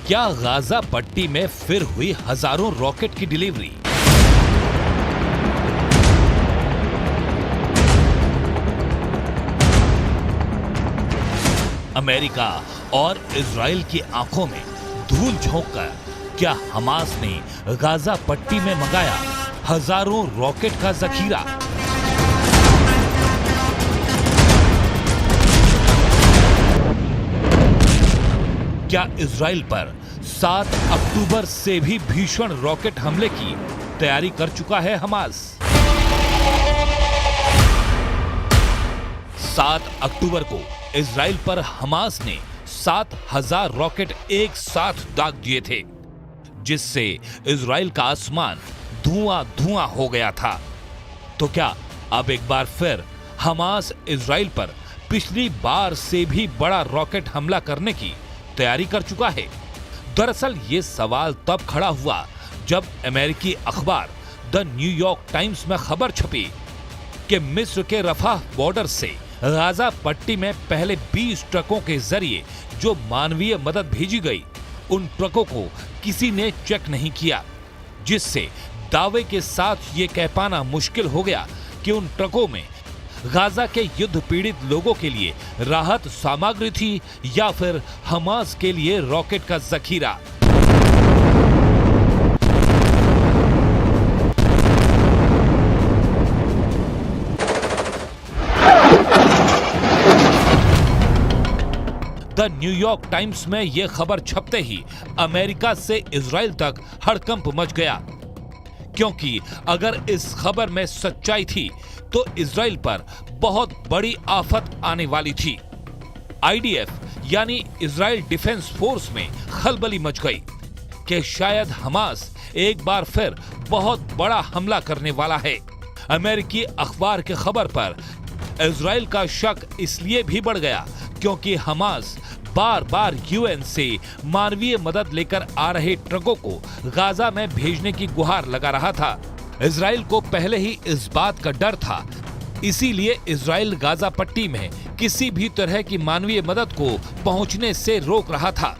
क्या गाजा पट्टी में फिर हुई हजारों रॉकेट की डिलीवरी? अमेरिका और इजराइल की आंखों में धूल झोंककर क्या हमास ने गाजा पट्टी में मंगाया हजारों रॉकेट का जखीरा? क्या इजराइल पर 7 अक्टूबर से भी भीषण रॉकेट हमले की तैयारी कर चुका है हमास? 7 अक्टूबर को इजराइल पर हमास ने 7,000 रॉकेट एक साथ दाग दिए थे, जिससे इजराइल का आसमान धुआं हो गया था। तो क्या अब एक बार फिर हमास इजराइल पर पिछली बार से भी बड़ा रॉकेट हमला करने की तैयारी कर चुका है? दरअसल ये सवाल तब खड़ा हुआ जब अमेरिकी अखबार द न्यूयॉर्क टाइम्स में खबर छपी कि मिस्र के रफाह बॉर्डर से गाजा पट्टी में पहले 20 ट्रकों के जरिए जो मानवीय मदद भेजी गई, उन ट्रकों को किसी ने चेक नहीं किया, जिससे दावे के साथ ये कह पाना मुश्किल हो गया कि उन ट्रकों में गाजा के युद्ध पीड़ित लोगों के लिए राहत सामग्री थी या फिर हमास के लिए रॉकेट का जखीरा। द न्यूयॉर्क टाइम्स में यह खबर छपते ही अमेरिका से इजराइल तक हड़कंप मच गया, क्योंकि अगर इस खबर में सच्चाई थी तो इजराइल पर बहुत बड़ी आफत आने वाली थी। आईडीएफ यानी इजराइल डिफेंस फोर्स में खलबली मच गई कि शायद हमास एक बार फिर बहुत बड़ा हमला करने वाला है। अमेरिकी अखबार की खबर पर इजराइल का शक इसलिए भी बढ़ गया क्योंकि हमास बार बार यूएन से मानवीय मदद लेकर आ रहे ट्रकों को गाजा में भेजने की गुहार लगा रहा था। इजराइल को पहले ही इस बात का डर था, इसीलिए इजराइल गाजा पट्टी में किसी भी तरह की मानवीय मदद को पहुंचने से रोक रहा था।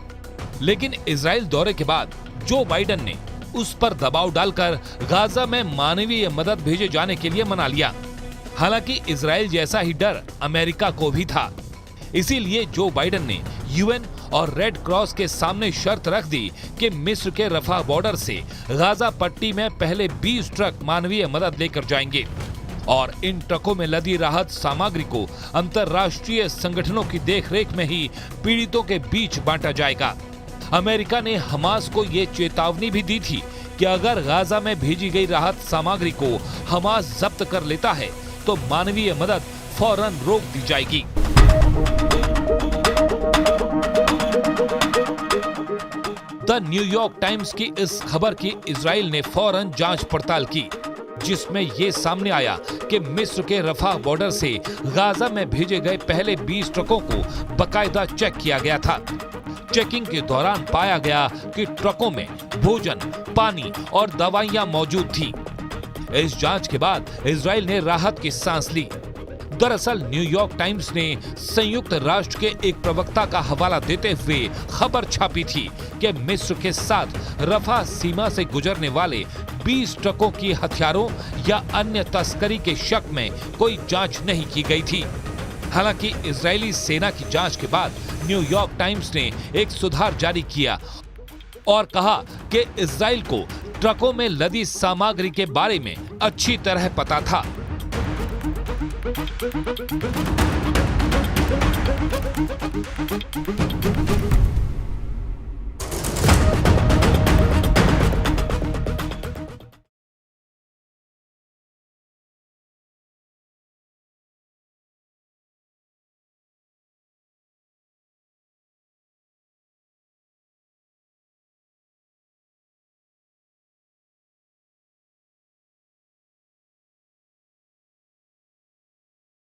लेकिन इजराइल दौरे के बाद जो बाइडेन ने उस पर दबाव डालकर गाजा में मानवीय मदद भेजे जाने के लिए मना लिया। हालांकि इजराइल जैसा ही डर अमेरिका को भी था, इसीलिए जो बाइडेन ने यूएन और रेड क्रॉस के सामने शर्त रख दी कि मिस्र के रफा बॉर्डर से गाजा पट्टी में पहले 20 ट्रक मानवीय मदद लेकर जाएंगे और इन ट्रकों में लदी राहत सामग्री को अंतर्राष्ट्रीय संगठनों की देखरेख में ही पीड़ितों के बीच बांटा जाएगा। अमेरिका ने हमास को ये चेतावनी भी दी थी कि अगर गाजा में भेजी गई राहत सामग्री को हमास जब्त कर लेता है तो मानवीय मदद फौरन रोक दी जाएगी। द न्यूयॉर्क टाइम्स की इस खबर की इजराइल ने फौरन जांच पड़ताल की, जिसमें यह सामने आया कि मिस्र के रफाह बॉर्डर से गाजा में भेजे गए पहले 20 ट्रकों को बकायदा चेक किया गया था। चेकिंग के दौरान पाया गया कि ट्रकों में भोजन, पानी और दवाइयां मौजूद थी। इस जांच के बाद इजराइल ने राहत की सांस ली। दरअसल न्यूयॉर्क टाइम्स ने संयुक्त राष्ट्र के एक प्रवक्ता का हवाला देते हुए खबर छापी थी कि मिस्र के साथ रफा सीमा से गुजरने वाले 20 ट्रकों की हथियारों या अन्य तस्करी के शक में कोई जांच नहीं की गई थी। हालांकि इजरायली सेना की जांच के बाद न्यूयॉर्क टाइम्स ने एक सुधार जारी किया और कहा कि इजराइल को ट्रकों में लदी सामग्री के बारे में अच्छी तरह पता था।